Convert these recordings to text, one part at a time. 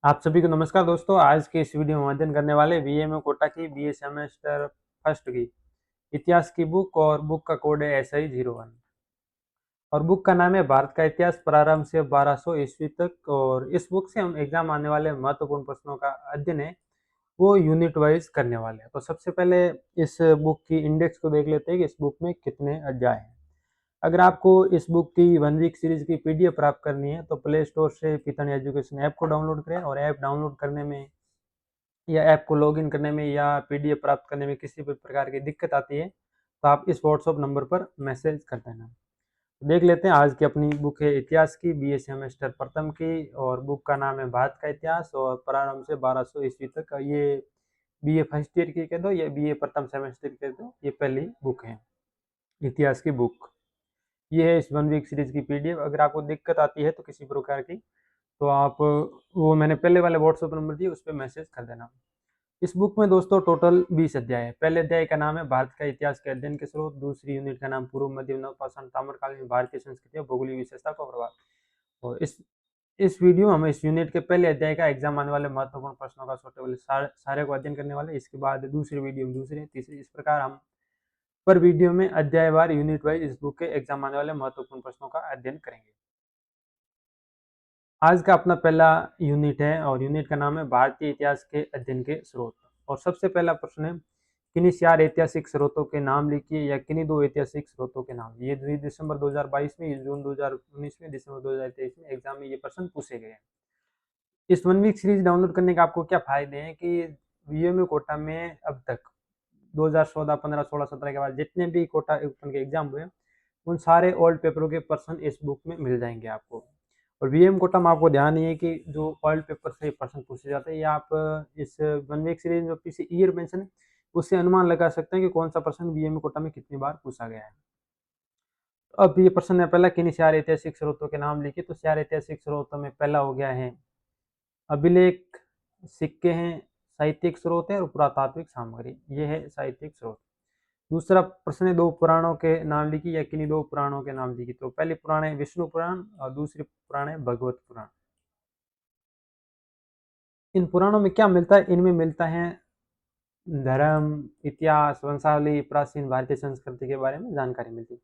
आप सभी को नमस्कार दोस्तों। आज के इस वीडियो में हम अध्ययन करने वाले बीएमए कोटा की बीए सेमेस्टर फर्स्ट की इतिहास की बुक और बुक का कोड है SI01 और बुक का नाम है भारत का इतिहास प्रारंभ से 1200 ईस्वी तक। और इस बुक से हम एग्जाम आने वाले महत्वपूर्ण प्रश्नों का अध्ययन है वो यूनिट वाइज करने वाले हैं। तो सबसे पहले इस बुक की इंडेक्स को देख लेते हैं कि इस बुक में कितने अध्याय हैं। अगर आपको इस बुक की 1 वीक सीरीज की PDF प्राप्त करनी है तो प्ले स्टोर से पितन एजुकेशन ऐप को डाउनलोड करें। और ऐप डाउनलोड करने में या ऐप को लॉगिन करने में या PDF प्राप्त करने में किसी भी प्रकार की दिक्कत आती है तो आप इस व्हाट्सएप नंबर पर मैसेज कर देना। देख लेते हैं आज की अपनी बुक है इतिहास की बीए सेमेस्टर प्रथम की और बुक का नाम है भारत का इतिहास और प्रारंभ से 1200 ईस्वी तक। ये बीए फर्स्ट ईयर की कह दो या बीए प्रथम सेमेस्टर की कह दो, ये पहली बुक है इतिहास की बुक। ये है इस 1 वीक सीरीज की PDF। अगर आपको दिक्कत आती है तो किसी प्रकार की तो आप वो मैंने पहले वाले व्हाट्सएप नंबर दिए उस पर मैसेज कर देना। इस बुक में दोस्तों टोटल 20 अध्याय है। पहले अध्याय का नाम है भारत का इतिहास के अध्ययन के स्रोत। दूसरी यूनिट का नाम पूर्व मध्य नवपाषाण ताम्रकालीन भारतीय संस्कृति और भौगोलिक विशेषता का प्रभाव। और इस वीडियो में हम इस यूनिट के पहले अध्याय का एग्जाम आने वाले महत्वपूर्ण प्रश्नों का छोटे सारे को अध्ययन करने वाले। इसके बाद दूसरी वीडियो में दूसरी तीसरी, इस प्रकार हम पर वीडियो में अध्यायवार यूनिट वाइज इस बुक के एग्जाम आने वाले महत्वपूर्ण प्रश्नों का अध्ययन करेंगे। आज का अपना पहला यूनिट है और यूनिट का नाम है भारतीय इतिहास के अध्ययन के स्रोत। और सबसे पहला प्रश्न है किन्हीं 4 ऐतिहासिक स्रोतों के नाम लिखिए या किन्हीं 2 ऐतिहासिक स्रोतों के नाम। ये दिसंबर 2022 में, ये जून 2019 में, दिसंबर 2023 में एग्जाम में ये प्रश्न पूछे गए हैं। इस 1 वीक सीरीज डाउनलोड करने का आपको क्या फायदे हैं कि बीएमए कोटा में अब तक 2014, 15, 16, 17 के बाद जितने भी कोटा ओपन के एग्जाम हुए उन सारे ओल्ड पेपरों के प्रश्न इस बुक में मिल जाएंगे आपको। और वीएम कोटा में आपको ध्यान नहीं है कि जो ओल्ड पेपर से प्रश्न पूछे जाते हैं या आप इस 1 वीक सीरीज में पीछे ईयर मेंशन है उससे अनुमान लगा सकते हैं कि कौन सा प्रश्न वीएम कोटा में कितनी बार पूछा गया है। अब ये प्रश्न है पहला, किन्हीं 4 ऐतिहासिक स्रोतों के नाम लिखिए। तो 4 ऐतिहासिक स्रोतों में पहला हो गया है अभिलेख, सिक्के हैं, साहित्यिक स्रोत है और पुरातात्विक सामग्री। ये है साहित्यिक स्रोत। दूसरा प्रश्न है 2 पुराणों के नाम लिखिए या किन्हीं 2 पुराणों के नाम लिखिए। तो पहले पुराण है विष्णु पुराण और दूसरी पुराण है भगवत पुराण। इन पुराणों में क्या मिलता है? इनमें मिलता है धर्म, इतिहास, वंशावली, प्राचीन भारतीय संस्कृति के बारे में जानकारी मिलती है।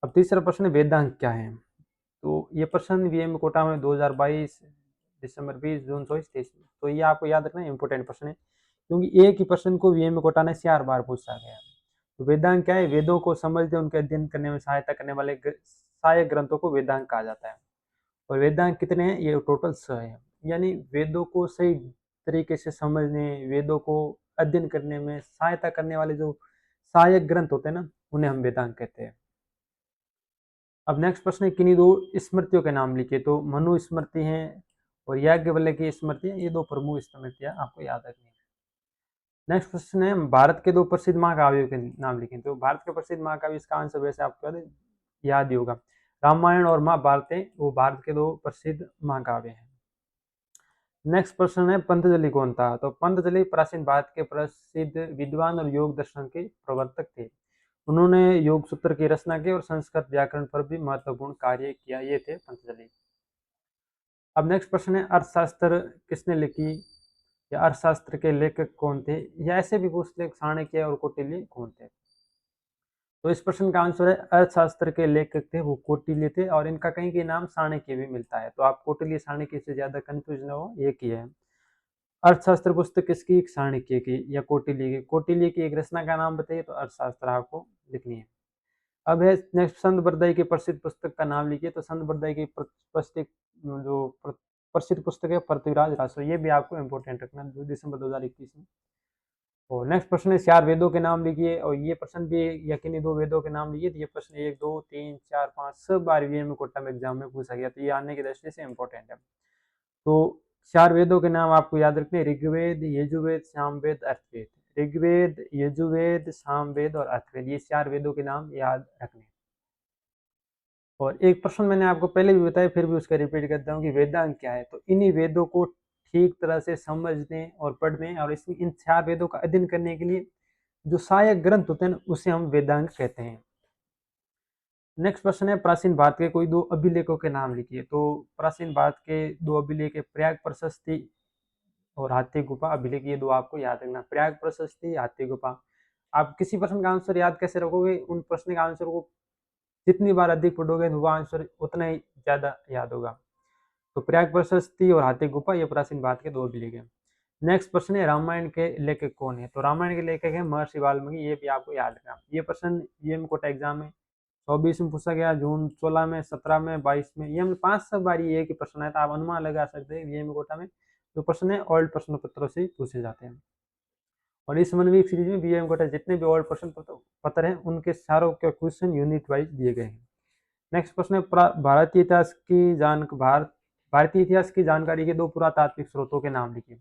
अब तीसरा प्रश्न है वेदांग क्या है। तो ये प्रश्न वीएम कोटा में 2022 दिसंबर 20, जून 24, 23 में। तो ये आपको याद रखना इंपॉर्टेंट प्रश्न है क्योंकि एक ही प्रश्न को वीएम कोटा ने 4 बार पूछा गया है। तो वेदांग क्या है? वेदों को समझते उनके अध्ययन करने में सहायता करने वाले सहायक ग्रंथों को वेदांग कहा जाता है। और वेदांग कितने हैं? ये टोटल 6 है। यानी वेदों को सही तरीके से समझने, वेदों को अध्ययन करने में सहायता करने वाले जो सहायक ग्रंथ होते हैं ना, उन्हें हम वेदांग कहते हैं। अब नेक्स्ट प्रश्न है किन्हीं 2 स्मृतियों के नाम लिखिए। तो मनु स्मृति है और याज्ञवल्क्य की स्मृति है। ये 2 प्रमुख स्मृतियां आपको याद रखनी है। नेक्स्ट क्वेश्चन है भारत के 2 प्रसिद्ध महाकाव्यों के नाम लिखें। तो भारत के प्रसिद्ध महाकाव्य, इसका आंसर वैसे आपको याद ही होगा, रामायण और महाभारत है, वो भारत के 2 प्रसिद्ध महाकाव्य हैं। नेक्स्ट प्रश्न है पतंजलि कौन था। तो पतंजलि प्राचीन भारत के प्रसिद्ध विद्वान और योग दर्शन के प्रवर्तक थे। उन्होंने योग सूत्र की रचना की और संस्कृत व्याकरण पर भी महत्वपूर्ण कार्य किया। ये थे पतंजलि। अब नेक्स्ट प्रश्न है अर्थशास्त्र किसने लिखी या अर्थशास्त्र के लेखक कौन थे, या ऐसे भी पूछ ले चाणक्य और कौटिल्य कौन थे। तो इस प्रश्न का आंसर है अर्थशास्त्र के लेखक थे वो कौटिल्य थे और इनका कहीं के नाम चाणक्य भी मिलता है। तो आप कौटिल्य चाणक्य से ज्यादा कंफ्यूज न हो, एक ही है। अर्थशास्त्र पुस्तक किसकी? चाणक्य की या कौटिल्य की। कौटिल्य की एक रचना का नाम बताइए तो अर्थशास्त्र आपको लिखनी है। अब है नेक्स्ट संत बरदाई की प्रसिद्ध पुस्तक का नाम लिखिए। तो संत बरदाई की प्रसिद्ध पुस्तक है पृथ्वीराज रासो। ये भी आपको इंपॉर्टेंट रखना, 2 दिसंबर 2021 में। और नेक्स्ट प्रश्न है 4 वेदों के नाम लिखिए। और ये प्रश्न भी यकीनी 2 वेदों के नाम लिखिए। तो ये प्रश्न 1, 2, 3, 4, 5 सब बार वीएम कोटा में एग्जाम में पूछा गया, तो ये आने की दृष्टि से इंपॉर्टेंट है। तो 4 वेदों के नाम आपको याद रखने हैं, ऋग्वेद, यजुर्वेद, सामवेद, अर्थवेद। ऋग्वेद, यजुर्वेद, सामवेद और अर्थवेद, ये 4 वेदों के नाम याद रखने। और एक प्रश्न मैंने आपको पहले भी बताया, फिर भी उसका रिपीट करता हूँ कि वेदांग क्या है। तो इन्हीं वेदों को ठीक तरह से समझने और पढ़ने और इन 4 वेदों का अध्ययन करने के लिए जो सहायक ग्रंथ होते हैं उसे हम वेदांग कहते हैं। नेक्स्ट प्रश्न है प्राचीन भारत के कोई 2 अभिलेखों के नाम लिखिए। तो प्राचीन भारत के 2 अभिलेख है प्रयाग प्रशस्ति और हाथी गुफा अभिलेख, ये दो आपको याद रखना। प्रयाग प्रशस्ति, हाथी गुफा। आप किसी प्रश्न का आंसर याद कैसे रखोगे, उन प्रश्न का आंसर को जितनी बार अधिक पढ़ोगे वो आंसर उतना ही ज्यादा याद होगा। तो प्रयाग प्रशस्ति और हाथी गुफा ये प्राचीन भारत के दो अभिलेख है। नेक्स्ट प्रश्न है रामायण के लेखक कौन है। तो रामायण के लेखक है महर्षि वाल्मीकि, ये भी आपको याद रखना। ये प्रश्न ये कोटा एग्जाम में 24 में पूछा गया, जून 16 में, 17 में, 22 में, ये हमने 5 बार ये एक ही प्रश्न आया था। आप अनुमान लगा सकते हैं ये कोटा में जो प्रश्न है ओल्ड प्रश्न पत्रों से पूछे जाते हैं। और इस वन वीक सीरीज में बीएम कोटा जितने भी ओल्ड प्रश्न पत्र हैं उनके सारों के क्वेश्चन यूनिट वाइज दिए गए हैं। नेक्स्ट प्रश्न है भारतीय इतिहास की जानकारी के दो पुरातात्विक स्रोतों के नाम लिखिए।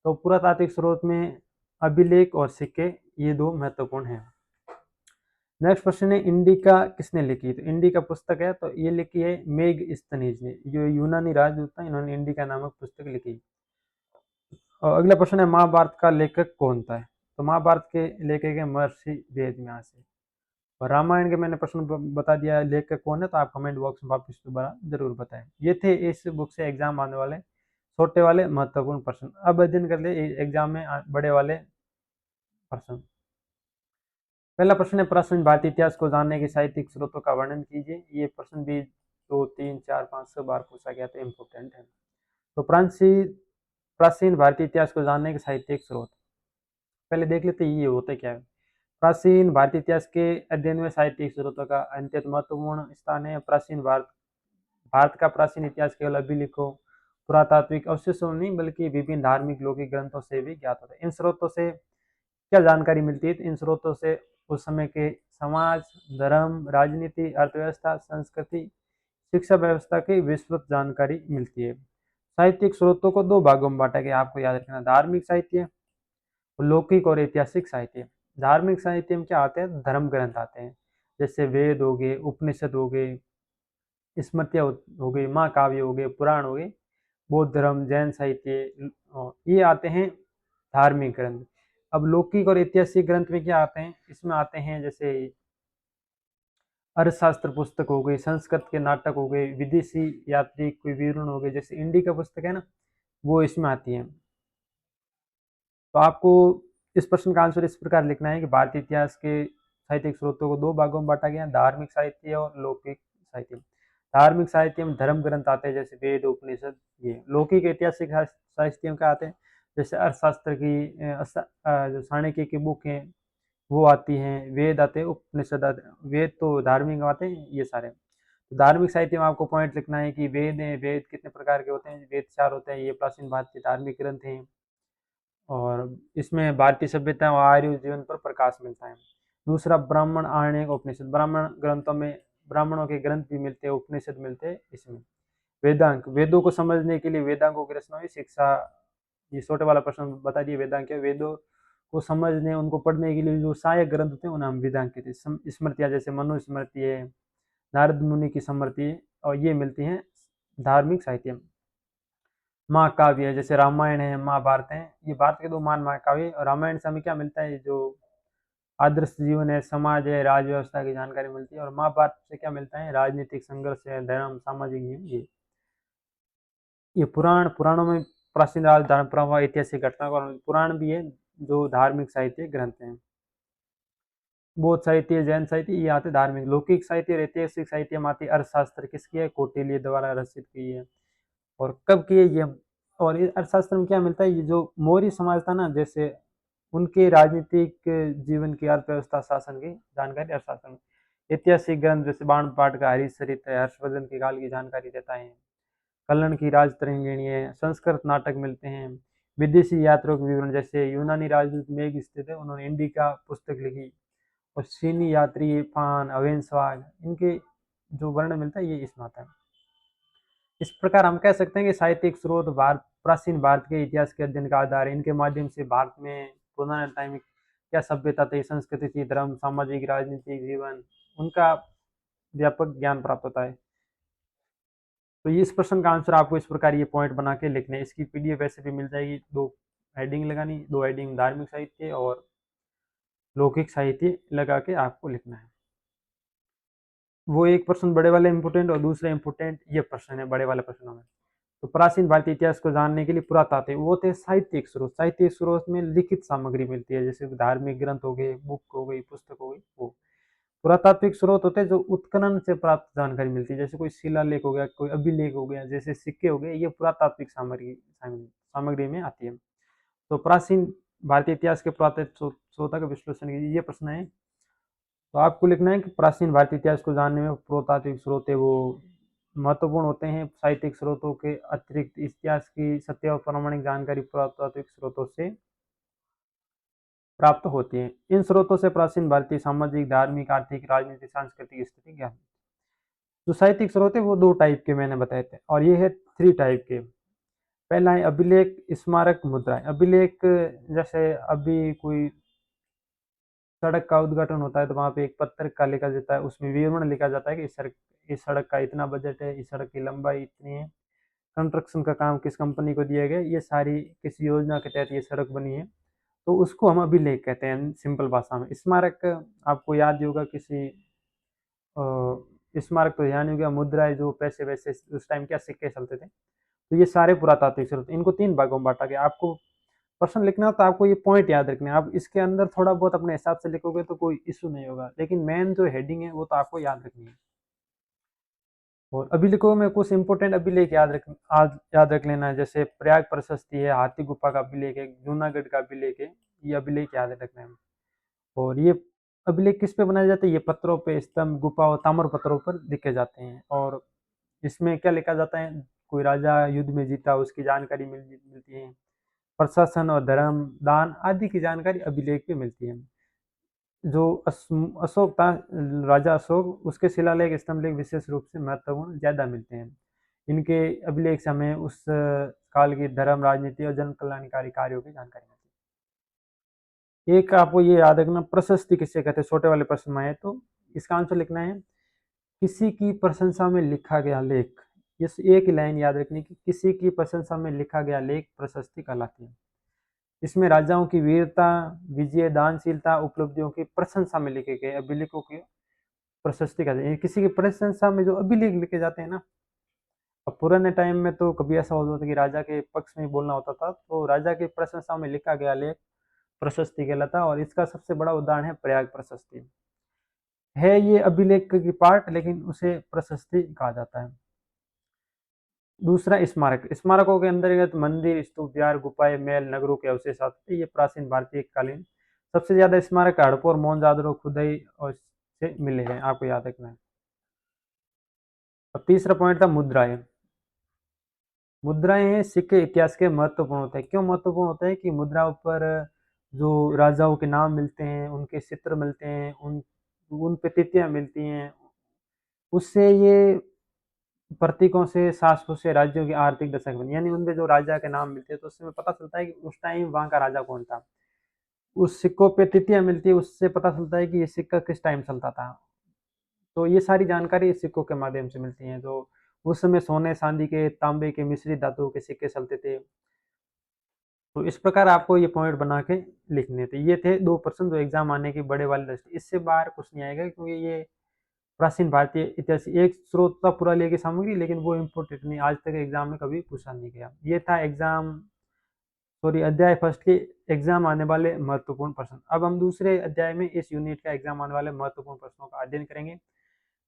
तो पुरातात्विक स्रोत में अभिलेख और सिक्के ये दो महत्वपूर्ण हैं। नेक्स्ट क्वेश्चन है इंडिका किसने लिखी। तो इंडिका पुस्तक है तो ये लिखी है मेगस्थनीज ने, जो यूनानी राजदूत था, इन्होंने इंडिका नामक पुस्तक लिखी। और अगला प्रश्न है महाभारत का लेखक कौन था। तो महाभारत के लेखक है महर्षि वेदव्यास है। और रामायण के मैंने प्रश्न बता दिया लेखक कौन है, तो आप कमेंट बॉक्स में वापस दोबारा जरूर बताएं। ये थे इस बुक से एग्जाम आने वाले छोटे वाले महत्वपूर्ण प्रश्न। अब अध्ययन कर ले एग्जाम में बड़े वाले प्रश्न। पहला प्रश्न है प्राचीन भारतीय इतिहास को जानने के साहित्यिक स्रोतों का वर्णन कीजिए। ये प्रश्न भी 2, 3, 4, 5, 6 बार पूछा गया तो इम्पोर्टेंट है। तो प्राचीन भारतीय इतिहास को जानने के साहित्यिक स्रोत पहले देख लेते ये होते क्या है। प्राचीन भारतीय इतिहास के अध्ययन में साहित्यिक स्रोतों का अत्यंत महत्वपूर्ण स्थान है। प्राचीन भारत का प्राचीन इतिहास केवल अभिलेखों, पुरातात्विक अवशेषों नहीं बल्कि विभिन्न धार्मिक लौकिक ग्रंथों से भी ज्ञात होता है। इन स्रोतों से क्या जानकारी मिलती है। इन स्रोतों से उस समय के समाज, धर्म, राजनीति, अर्थव्यवस्था, संस्कृति, शिक्षा व्यवस्था की विस्तृत जानकारी मिलती है। साहित्यिक स्रोतों को दो भागों में बांटा गया, आपको याद रखना, धार्मिक साहित्य, लौकिक और ऐतिहासिक साहित्य। धार्मिक साहित्य में क्या आते हैं, धर्म ग्रंथ आते हैं, जैसे वेद हो गए, उपनिषद हो गए, स्मृतियाँ हो गई, महाकाव्य हो गए, पुराण हो गए। बौद्ध धर्म, जैन साहित्य, ये आते हैं धार्मिक ग्रंथ। अब लौकिक और ऐतिहासिक ग्रंथ में क्या आते हैं, इसमें आते हैं जैसे अर्थशास्त्र पुस्तक हो गई, संस्कृत के नाटक हो गए, विदेशी यात्री कोई विवरण हो गए, जैसे इंडिका पुस्तक है ना, वो इसमें आती है। तो आपको इस प्रश्न का आंसर इस प्रकार लिखना है कि भारतीय इतिहास के साहित्यिक स्रोतों को दो भागों में बांटा गया, धार्मिक साहित्य और लौकिक साहित्य। धार्मिक साहित्य में धर्म ग्रंथ आते हैं जैसे वेद, उपनिषद। ये लौकिक ऐतिहासिक साहित्य में क्या आते हैं, जैसे अर्थशास्त्र की जो चाणक्य की बुक है वो आती हैं, वेद आते हैं, उपनिषद आते हैं। वेद तो धार्मिक आते हैं ये सारे। तो धार्मिक साहित्य में आपको पॉइंट लिखना है कि वेद है, वेद कितने प्रकार के होते हैं, वेद 4 होते हैं, ये प्राचीन भारतीय धार्मिक ग्रंथ हैं और इसमें भारतीय सभ्यता और आर्य जीवन पर प्रकाश मिलता है। दूसरा ब्राह्मण, आरण्यक, उपनिषद, ब्राह्मण ग्रंथों में ब्राह्मणों के ग्रंथ भी मिलते हैं, उपनिषद मिलते हैं इसमें। वेदांग, वेदों को समझने के लिए वेदांगों की रचना हुई। शिक्षा, ये छोटे वाला प्रश्न बता दिए, वेदांग क्या, वेदों को समझने उनको पढ़ने के लिए जो सहायक ग्रंथ होते हैं उन्हें हम वेदांग कहते हैं। स्मृतियाँ जैसे मनुस्मृति है, नारद मुनि की स्मृति है, और ये मिलती हैं धार्मिक साहित्य में। महाकाव्य जैसे रामायण है, महाभारत है, ये भारत के दो महान महाकाव्य। और रामायण से हमें क्या मिलता है, जो आदर्श जीवन है, समाज है, राज व्यवस्था की जानकारी मिलती है। और महाभारत से क्या मिलता है, राजनीतिक संघर्ष है, धर्म, सामाजिक नियम। ये पुराणों में प्राचीन राज धर्म परंपरा ऐतिहासिक घटना और पुराण भी है जो धार्मिक साहित्य ग्रंथ हैं। बौद्ध साहित्य, जैन साहित्य ये आते धार्मिक। लौकिक साहित्य और ऐतिहासिक साहित्य में आती अर्थशास्त्र किसकी है, कौटिल्य द्वारा रचित की है। और कब की है ये। और इस अर्थशास्त्र में क्या मिलता है, ये जो मौर्य समाज था ना, जैसे उनके राजनीतिक जीवन की, अर्थव्यवस्था, शासन की जानकारी अर्थशास्त्र में। ऐतिहासिक ग्रंथ जैसे बाण पाठ का हरिश्चरित है, हर्षवर्धन के काल की जानकारी देता है। कल्हण की राजतरंगिणी है, संस्कृत नाटक मिलते हैं। विदेशी यात्रियों के विवरण जैसे यूनानी राजदूत मेघ स्थित है, उन्होंने इंडिका पुस्तक लिखी। और चीनी यात्री फान, अवेंसवाग, इनके जो वर्णन मिलता है ये इसमें आता है। इस प्रकार हम कह सकते हैं कि साहित्यिक स्रोत प्राचीन भारत के इतिहास के अध्ययन का आधार है। इनके माध्यम से भारत में पुराने टाइम में क्या सभ्यता थी, संस्कृति थी, धर्म, सामाजिक, राजनीतिक जीवन, उनका व्यापक ज्ञान प्राप्त होता है। तो इस प्रश्न का आंसर आपको इस प्रकार ये पॉइंट बना के लिखने हैं। इसकी पीडीएफ वैसे भी मिल जाएगी। 2 हेडिंग लगानी, 2 हेडिंग धार्मिक साहित्य और लौकिक साहित्य लगा के आपको लिखना है। वो एक प्रश्न बड़े वाले इंपोर्टेंट और दूसरा इंपोर्टेंट ये प्रश्न है बड़े वाले प्रश्नों में। तो प्राचीन भारतीय इतिहास को जानने के लिए पुरातात्विक वो थे साहित्यिक स्रोत। साहित्यिक स्रोत में लिखित सामग्री मिलती है, जैसे धार्मिक ग्रंथ हो गए, बुक हो गई, पुस्तक हो गई। वो पुरातात्विक स्रोत होते हैं जो उत्खनन से प्राप्त जानकारी मिलती है, जैसे कोई शिलालेख हो गया, कोई अभिलेख हो गया, जैसे सिक्के हो गए, ये पुरातात्विक सामग्री सामग्री में आती है। तो प्राचीन भारतीय इतिहास के पुरातात्विक स्रोतों का विश्लेषण कीजिए, ये प्रश्न है। तो आपको लिखना है कि प्राचीन भारतीय इतिहास को जानने में पुरातात्विक स्रोत है वो महत्वपूर्ण होते हैं। साहित्यिक स्रोतों के अतिरिक्त इतिहास की सत्य और प्रामाणिक जानकारी पुरातात्विक स्रोतों से प्राप्त होती है। इन स्रोतों से प्राचीन भारतीय सामाजिक, धार्मिक, आर्थिक, राजनीतिक, सांस्कृतिक स्थिति ज्ञान। जो साहित्यिक स्रोत है वो दो टाइप के मैंने बताए थे, और ये है थ्री टाइप के। पहला है अभिलेख, स्मारक, मुद्राएं। अभिलेख जैसे अभी कोई सड़क का उद्घाटन होता है तो वहां पे एक पत्र का लिखा जाता है, उसमें विवरण लिखा जाता है कि इस सड़क का इतना बजट है, इस सड़क की लंबाई इतनी है, कंस्ट्रक्शन का काम किस कंपनी को दिया गया, ये सारी किस योजना के तहत ये सड़क बनी है। तो उसको हम अभिलेख कहते हैं सिंपल भाषा में। स्मारक आपको याद ही होगा, किसी स्मारक तो ध्यान ही होगा। मुद्राएं जो पैसे वैसे उस टाइम क्या सिक्के चलते थे। तो ये सारे पुरातात्विक स्रोत, इनको तीन भागों में बांटा गया। आपको प्रश्न लिखना हो तो आपको ये पॉइंट याद रखना है। आप इसके अंदर थोड़ा बहुत अपने हिसाब से लिखोगे तो कोई इशू नहीं होगा, लेकिन मेन जो हेडिंग है वो तो आपको याद रखनी है। और अभिलेखों में कुछ इंपॉर्टेंट अभिलेख याद रख लेना है, जैसे प्रयाग प्रशस्ति है, हाथी गुफा का अभिलेख है, जूनागढ़ का अभिलेख है। ये अभिलेख याद रखना है। और ये अभिलेख किस पे बनाए जाते हैं? ये पत्थरों पे, स्तंभ, गुफा और ताम्र पत्थरों पर लिखे जाते हैं। और इसमें क्या लिखा जाता है? कोई राजा युद्ध में जीता उसकी जानकारी मिलती है। प्रशासन और धर्म, दान आदि की जानकारी अभिलेख पे मिलती है। जो अशोक था, राजा अशोक, उसके शिलालेख, स्तंभलेख विशेष रूप से महत्वपूर्ण ज्यादा मिलते हैं। इनके अभिलेख से हमें उस काल की धर्म, राजनीति और जन कल्याणकारी कार्यों की जानकारी मिलती है। एक आपको ये याद रखना, प्रशस्ति किसे कहते हैं? छोटे वाले प्रश्न में आए तो इसका आंसर लिखना है किसी की प्रशंसा में लिखा गया लेख। इस एक लाइन याद रखने की, किसी की प्रशंसा में लिखा गया लेख प्रशस्ति कहलाती है। इसमें राजाओं की वीरता, विजय, दानशीलता, उपलब्धियों की प्रशंसा में लिखे गए अभिलेखों की प्रशस्ति कहते हैं। किसी की प्रशंसा में जो अभिलेख लिखे जाते हैं ना, अब पुराने टाइम में तो कभी ऐसा होता था कि राजा के पक्ष में बोलना होता था, तो राजा की प्रशंसा में लिखा गया लेख प्रशस्ति कहलाता। और इसका सबसे बड़ा उदाहरण है प्रयाग प्रशस्ति। है ये अभिलेख की पार्ट, लेकिन उसे प्रशस्ति कहा जाता है। दूसरा स्मारक। स्मारकों के अंतर्गत मंदिर, स्तूप, विहार, गुफाएं, महल, नगरों के अवशेष आते हैं। ये प्राचीन भारतीय कालीन सबसे ज्यादा स्मारक हड़प्पा और मोहनजोदड़ो खुदाई और से मिले हैं, आपको याद रखना है। अब तीसरा पॉइंट था मुद्राएं। मुद्राएं हैं सिक्के इतिहास के महत्वपूर्ण होते हैं। क्यों महत्वपूर्ण होते हैं? कि मुद्राओं पर जो राजाओं के नाम मिलते हैं, उनके चित्र मिलते हैं, उन पे तिथियां मिलती हैं, उससे ये प्रतीकों से शासकों से राज्यों की आर्थिक दशा बनी, यानी उनमें जो राजा के नाम मिलते हैं तो उससे पता चलता है कि उस टाइम वहां का राजा कौन था। उस सिक्कों पे तिथियां मिलती है, उससे पता चलता है कि ये सिक्का किस टाइम चलता था। तो ये सारी जानकारी इस सिक्कों के माध्यम से मिलती है। जो उस समय सोने, चांदी के, तांबे के, मिश्रित धातुओं के सिक्के चलते थे। तो इस प्रकार आपको ये पॉइंट बना के लिखने थे। ये थे 2% जो एग्जाम आने की बड़े वाली लिस्ट। इससे बाहर कुछ नहीं आएगा, क्योंकि ये प्राचीन भारतीय इतिहास एक स्रोत था पूरा लेके सामग्री, लेकिन वो इम्पोर्टेंट नहीं, आज तक एग्जाम में कभी पूछा नहीं गया। ये था एग्जाम, सॉरी, अध्याय फर्स्ट के एग्जाम आने वाले महत्वपूर्ण प्रश्न। अब हम दूसरे अध्याय में इस यूनिट का एग्जाम आने वाले महत्वपूर्ण प्रश्नों का अध्ययन करेंगे।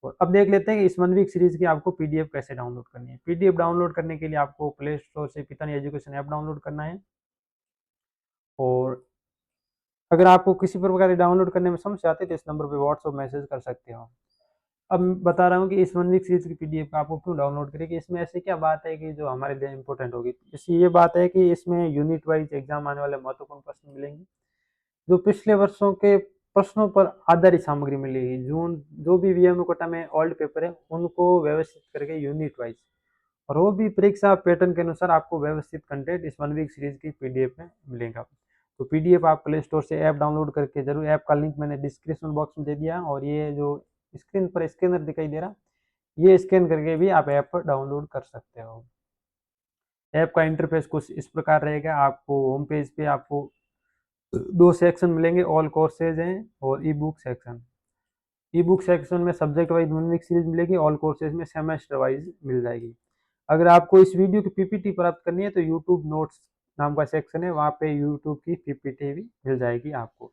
और अब देख लेते हैं कि इस 1 वीक सीरीज की आपको पीडीएफ कैसे डाउनलोड करनी है। पीडीएफ डाउनलोड करने के लिए आपको प्ले स्टोर से पितानी एजुकेशन ऐप डाउनलोड करना है। और अगर आपको किसी प्रकार की डाउनलोड करने में समस्या आती है तो इस नंबर पर व्हाट्सएप मैसेज कर सकते हो। अब मैं बता रहा हूँ कि इस 1 वीक सीरीज की पीडीएफ आपको क्यों डाउनलोड करें, इसमें ऐसी क्या बात है कि जो हमारे लिए इंपॉर्टेंट होगी। इसकी ये बात है कि इसमें यूनिट वाइज एग्जाम आने वाले महत्वपूर्ण प्रश्न मिलेंगे, जो पिछले वर्षों के प्रश्नों पर आधारित सामग्री मिलेगी। जो भी वीएमओ कोटा में ओल्ड पेपर है उनको व्यवस्थित करके यूनिट वाइज, और वो भी परीक्षा पैटर्न के अनुसार आपको व्यवस्थित कंटेंट इस 1 वीक सीरीज की पीडीएफ में मिलेगा। तो पीडीएफ आप प्ले स्टोर से ऐप डाउनलोड करके जरूर, ऐप का लिंक मैंने डिस्क्रिप्शन बॉक्स में दे दिया, और ये जो स्क्रीन पर स्कैनर दिखाई दे रहा, ये स्कैन करके भी आप ऐप पर डाउनलोड कर सकते हो। ऐप का इंटरफेस कुछ इस प्रकार रहेगा। आपको होम पेज पे आपको 2 सेक्शन मिलेंगे, ऑल कोर्सेज हैं और ई बुक सेक्शन। ई बुक सेक्शन में सब्जेक्ट वाइज 1 वीक सीरीज मिलेगी, ऑल कोर्सेज में सेमेस्टर वाइज मिल जाएगी। अगर आपको इस वीडियो की पीपीटी प्राप्त करनी है तो यूट्यूब नोट्स नाम का सेक्शन है, वहाँ पे यूट्यूब की पीपीटी भी मिल जाएगी आपको।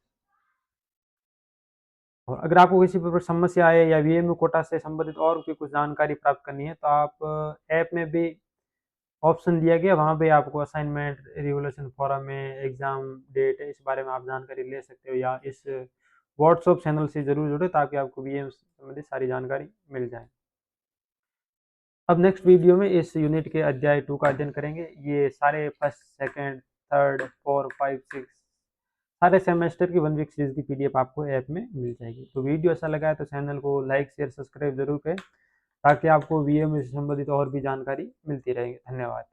और अगर आपको किसी प्रकार समस्या है या वीएमयू कोटा से संबंधित और भी कुछ जानकारी प्राप्त करनी है तो आप ऐप में भी ऑप्शन दिया गया, वहाँ पे आपको असाइनमेंट, रिवोल्यूशन फोरम में एग्जाम डेट है, इस बारे में आप जानकारी ले सकते हो, या इस व्हाट्सएप चैनल से जरूर जुड़े ताकि आपको वीएम संबंधित सारी जानकारी मिल जाए। अब नेक्स्ट वीडियो में इस यूनिट के अध्याय 2 का अध्ययन करेंगे। ये सारे फर्स्ट, सेकंड, थर्ड, 4, 5, 6 सारे सेमेस्टर की 1 वीक सीरीज की पीडीएफ आपको ऐप में मिल जाएगी। तो वीडियो अच्छा लगा है तो चैनल को लाइक, शेयर, सब्सक्राइब जरूर करें ताकि आपको वीएम से संबंधित और भी जानकारी मिलती रहेगी। धन्यवाद।